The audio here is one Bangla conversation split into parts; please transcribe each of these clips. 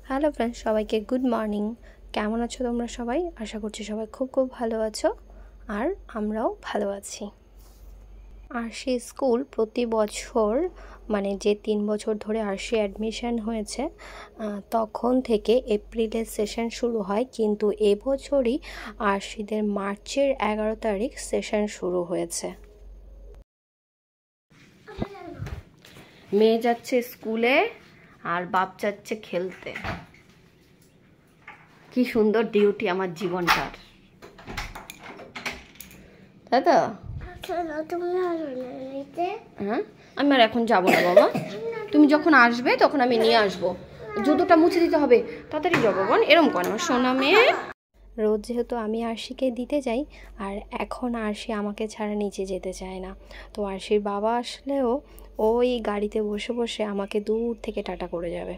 হ্যালো ফ্রেন্ডস, সবাইকে গুড মর্নিং। কেমন আছো তোমরা সবাই? আশা করছি সবাই খুব ভালো আছো, আর আমরাও ভালো আছি। আরশি স্কুল প্রতি বছর মানে যে 3 বছর ধরে আরশি অ্যাডমিশন হয়েছে তখন থেকে এপ্রিলের সেশন শুরু হয়, কিন্তু এবছরই আরশিদের মার্চের 11 তারিখ সেশন শুরু হয়েছে। মেয়ে যাচ্ছে স্কুলে আর বাপ যাচ্ছে খেলতে। কি সুন্দর ডিউটি আমার জীবনটার, তাই তো? হ্যাঁ, আমি আর এখন যাবো না বাবা, তুমি যখন আসবে তখন আমি নিয়ে আসবো। জুতোটা মুছে দিতে হবে, তাড়াতাড়ি যাবো বোন। এরম কর আমার সোনা মেয়ে। রোজ যেহেতু আমি আরশিকে দিতে যাই, আর এখন আরশি আমাকে ছাড়া নিচে যেতে চায় না, তো আরশির বাবা আসলেও ওই গাড়িতে বসে বসে আমাকে দূর থেকে টাটা করে যাবে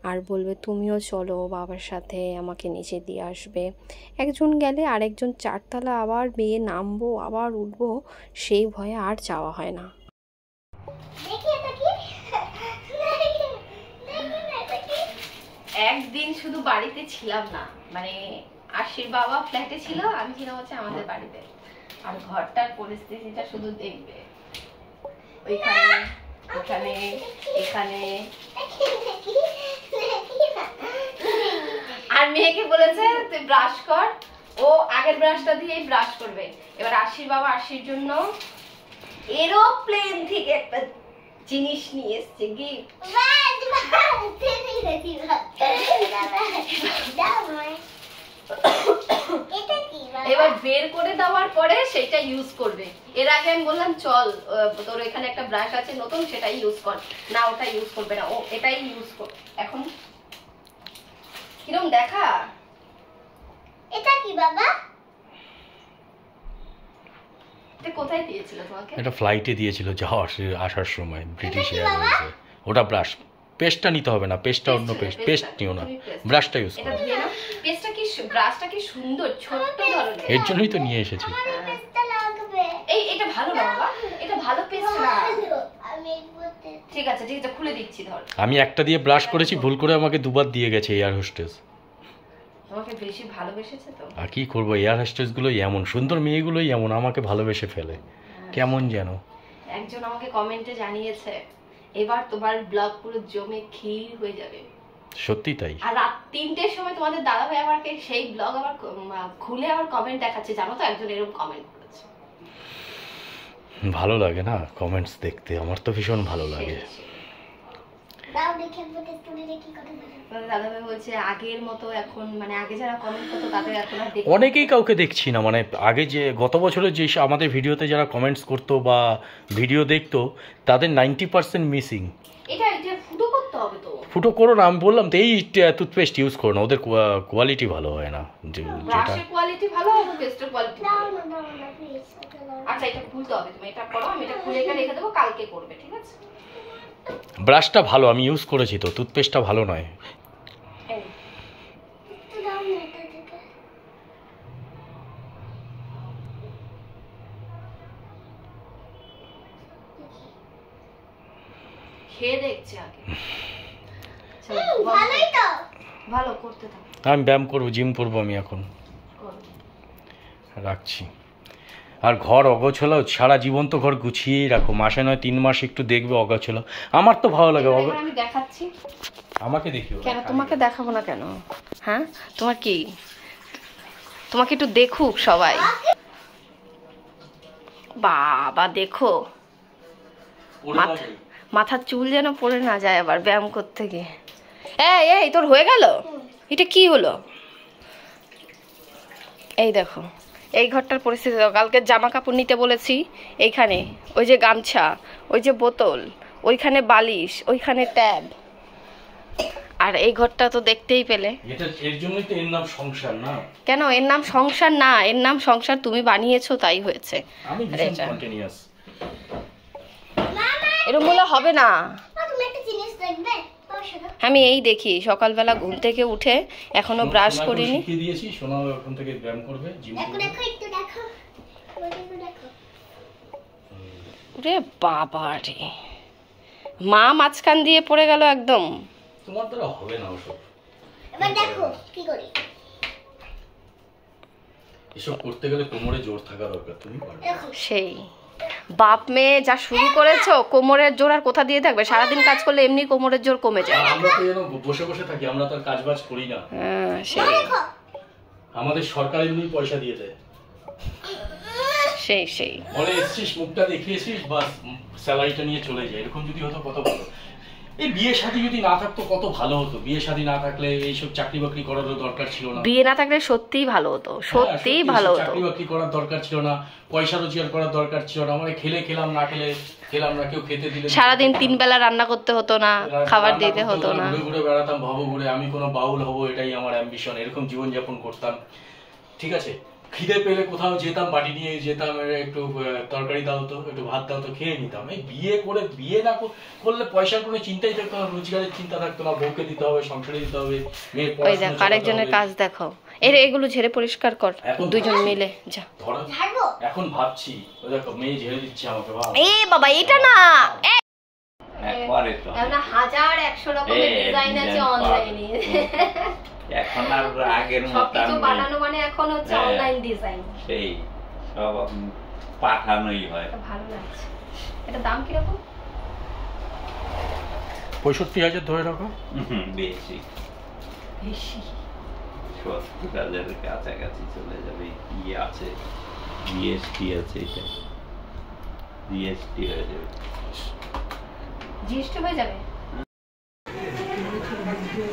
আর বলবে তুমিও চলো বাবার সাথে, আমাকে নিচে দিয়ে আসবে। একজন গেলে আরেকজন 4তলা আবার বেয়ে নামবো, আবার উঠবো, সেই ভয়ে আর যাওয়া হয় না। একদিন শুধু বাড়িতে ছিলাম না, মানে আরশির বাবা ফ্ল্যাটে ছিল, আমি ছিলাম হচ্ছে আমাদের বাড়িতে। আর ঘরটার পরিস্থিতিটা শুধু দেখবে, ওইখানে ওখানে এখানে। আর মেয়েকে বলেছে তুই ব্রাশ কর, ও আগের ব্রাশটা দিয়েই ব্রাশ করবে। এবার আরশির বাবা আরশির জন্য এরোপ্লেন থেকে একটা জিনিস নিয়ে এসছে, গিফট। এবার বের করে দেওয়ার পরে সেটা ইউজ করবে। এর আগে আমি বললাম চল তোর এখানে একটা ব্রাশ আছে নতুন, সেটাই ইউজ কর। না, ওটা ইউজ করবে না, ও এটাই ইউজ কর। এখন কিরম দেখা? এটা কি বাবা? এটা কোথায় দিয়েছিল তোমাকে? এটা ফ্লাইটে দিয়েছিল যাওয়ার আসার সময়, ব্রিটিশ এয়ারওয়েজে। ওটা ব্রাশ, পেস্টটা নিতে হবে না, পেস্টটা অন্য পেস্ট নিও না, ব্রাশটা ইউজ করো। এটা ধুয়ে নাও। পেস্টটা কি, ব্রাশটা কি সুন্দর ছোট্ট ধরনের, এর জন্যই তো নিয়ে এসেছি। পেস্টটা লাগবে। এটা ভালো না বাবা, এটা ভালো পেস্ট না। আমি বলতে ঠিক আছে খুলে দিচ্ছি, ধর। আমি একটা দিয়ে ব্রাশ করেছি, ভুল করে আমাকে দুবার দিয়ে গেছে এয়ার হোস্টেস। তোমাকে বেশি ভালোবেসেছে তো। আর কি করবো, এয়ার হোস্টেসগুলোই এমন, সুন্দর মেয়েগুলোই এমন আমাকে ভালোবেসে ফেলে, কেমন যেন। একজন আমাকে কমেন্টে জানিয়েছে এবার তোমার ব্লগ পুরো জমে ক্ষীর হয়ে যাবে। সত্যি তাই। আর রাত 3টের সময় তোমাদের দাদা ভাই আমাকে সেই ব্লগ আবার খুলে আবার কমেন্ট দেখাচ্ছে, জানো তো? একজন এরকম কমেন্ট করেছে। ভালো লাগে না কমেন্টস দেখতে, আমার তো ভীষণ ভালো লাগে। দাও দেখে বলতে তুমি কি কথা বলো? দাদা ভাই বলছে আগের মতো এখন, মানে আগে যারা কমেন্ট করতো তাদের এখন আর দেখি অনেকেই কাউকে দেখছি না, মানে আগে যে গত বছরের যে আমাদের ভিডিওতে যারা কমেন্টস করতো বা ভিডিও দেখতো তাদের 90% মিসিং। এটা ফুটো করতে হবে তো। ফুটো করো না, আমি বললাম তো এই টুথপেস্ট ইউজ করো না, ওদের কোয়ালিটি ভালো হয় না। যেটা ব্রাশের কোয়ালিটি ভালো হবে, পেস্টের কোয়ালিটি দাও না প্লিজ। আচ্ছা, এটা খুলতে হবে, তুমি এটা করো, আমি এটা খুলে এখানে রেখে দেবো, কালকে করবে, ঠিক আছে? ব্রাশটা ভালো, আমি ইউজ করেছি তো, টুথপেস্টটা ভালো নয়। দাও না এটা দেখে। খেয়ে দেখছি আগে। ভালোই তো। ভালো করতে থাকো। আমি ব্যায়াম করবো, জিম করবো আমি এখন, রাখছি। আর ঘর অগোছালো, সারা জীবন তো ঘর গুছিয়েই রাখো, মাসে নয় 3 মাস একটু দেখবে অগোছালো। আমার তো ভালো লাগে। আমি দেখাচ্ছি, আমাকে দেখিও কেন? তোমাকে দেখাবো না কেন? হ্যাঁ, তোমার কি, তোমাকে একটু দেখুক সবাই। বাবা দেখো, মাথার চুল যেন পড়ে না যায় আবার ব্যায়াম করতে গিয়ে। এই তোর হয়ে গেল? এটা কি হলো? এই দেখো, এই ঘরটার পরিস্থিতি দেখো। কালকে জামা কাপড় নিতে বলেছি, এইখানে ওই যে গামছা, ওই যে বোতল, ওইখানে বালিশ, ওইখানে ট্যাব, আর এই ঘরটা তো দেখতেই পেলে। এর জন্যই তো এর নাম সংসার না। কেন এর নাম সংসার না? এর নাম সংসার তুমি বানিয়েছো, তাই হয়েছে। আমি ভীষণ কন্টিনিউয়াস। এরকম বলে হবে না। তুমি একটা জিনিস দেখবে? আমি এই দেখি সকালবেলা ঘুম থেকে উঠে এখনো ব্রাশ করিনি। শিখিয়ে দিয়েছি, সোনাও এখন থেকে ব্যায়াম করবে, জিম করবে। দেখো একটু দেখো, একটু দেখো। রে বাবা রে, মা মাঝখান দিয়ে পড়ে গেল একদম। তোমার দ্বারা হবে না ওসব। এবার দেখো কি করি। এসব করতে গেলে কোমরে জোর থাকা দরকার, তুমি পারবে। দেখো সেই বাপ মেয়ে যা শুরু করেছো, কোমরের জোর আর কোথা দিয়ে থাকবে? সারাদিন কাজ করলে এমনি কোমরের জোর কমে যায়। আর আমরা তো যেন বসে বসে থাকি, আমরা তো আর কাজ বাজ করি না। হ্যাঁ সেই আমাদের সরকার এমনি পয়সা দিয়ে দেয়, সেই সেই বলে এসছিস মুখটা দেখিয়েছিস বাস স্যালারিটা নিয়ে চলে যায়। এরকম যদি হতো কত ভালো। এই বিয়ে শাদী যদি না থাকতো কত ভালো হতো। বিয়ে শাদী না থাকলে এইসব চাকরি বাকরি করারও দরকার ছিল না। বিয়ে না থাকলে সত্যিই ভালো হতো, সত্যিই ভালো হতো। চাকরি বাকরি করার দরকার ছিল না, পয়সা রোজগার করার দরকার ছিল না। মানে খেলে খেলাম, না খেলে খেলাম না, কেউ খেতে দিলে সারাদিন 3 বেলা রান্না করতে হতো না, খাবার দিতে হতো না। ঘুরে ঘুরে বেড়াতাম ভাবো ঘুরে, আমি কোনো বাউল হব এটাই আমার অ্যাম্বিশন। এরকম জীবনযাপন করতাম, ঠিক আছে। খিদে পেলে কোথাও যেতাম, বাটি নিয়ে যেতাম, একটু তরকারি দাও তো, একটু ভাত দাও তো, খেয়ে নিতাম। এই বিয়ে করে, বিয়ে না করলে পয়সার কোনো চিন্তাই থাকতো না, রোজগারের চিন্তা থাকতো না। বউকে দিতে হবে, সংসারে দিতে হবে, মেয়ের ওই পড়াশোনা দেখো আরেকজনের কাজ দেখো। এগুলো ঝেড়ে পরিষ্কার কর, দুইজন মিলে যা। ঝাড়বো। এখন ভাবছি, ওই দেখো মেয়ে ঝেড়ে দিচ্ছে আমাকে, ভাব। এ বাবা এটা না, একবারে তো না 1000-100 রকমের ডিজাইন আছে অনলাইনে। এখন আর আগের মতো সবকিছু বানানো মানে এখন হচ্ছে অনলাইন ডিজাইন। সেই সব পাঠানোই হয়। ভালো লাগছে। এটা দাম কি রকম? 65,000 ধরে রাখো। বেশি বেশি। 70,000-এর কাছাকাছি চলে যাবে। কি আছে, জিএসটি আছে, এটা জিএসটি হয়ে যাবে। জিএসটি হয়ে যাবে।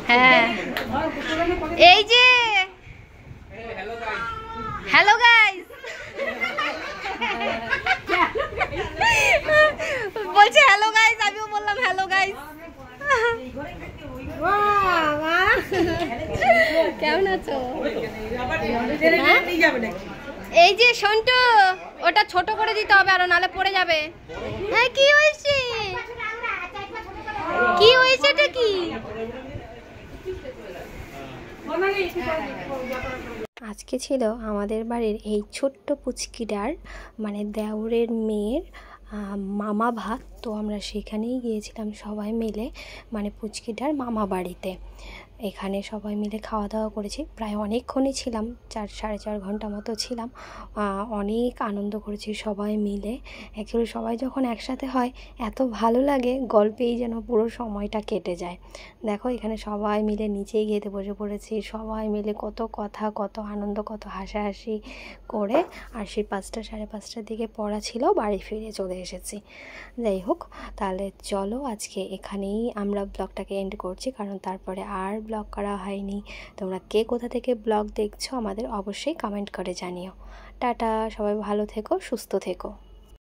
হ্যাঁ এই যে হ্যালো গাইস, বলছে হ্যালো গাইস, আমিও বললাম হ্যালো গাইস। কেমন আছো? এই যে সন্টু, ওটা ছোট করে দিতে হবে আরো, নালে পড়ে যাবে। হ্যাঁ কি হয়েছে, কি হয়েছে, এটা কি? আজকে ছিল আমাদের বাড়ির এই ছোট্ট পুচকিটার মানে দেওরের মেয়ের মামা ভাত। তো আমরা সেখানেই গিয়েছিলাম সবাই মিলে, মানে পুচকিটার মামা বাড়িতে। এখানে সবাই মিলে খাওয়া দাওয়া করেছি, প্রায় অনেকক্ষণই ছিলাম, 4-4.5 ঘন্টা মতো ছিলাম। অনেক আনন্দ করেছি সবাই মিলে। অ্যাকচুয়ালি সবাই যখন একসাথে হয় এত ভালো লাগে, গল্পেই যেন পুরো সময়টা কেটে যায়। দেখো এখানে সবাই মিলে নিচেই গিয়েতে বসে পড়েছি, সবাই মিলে কত কথা, কত আনন্দ, কত হাসাহাসি করে। আর সেই 5টা-5:30টার দিকে পড়া ছিল, বাড়ি ফিরে চলে এসেছি। যাই হোক, তাহলে চলো আজকে এখানেই আমরা ব্লগটাকে এন্ড করছি, কারণ তারপরে আর ব্লগ করা হয়নি। তোমরা কে কোথা থেকে ব্লগ দেখছো আমাদের অবশ্যই কমেন্ট করে জানিও। টাটা, সবাই ভালো থেকো, সুস্থ থেকো।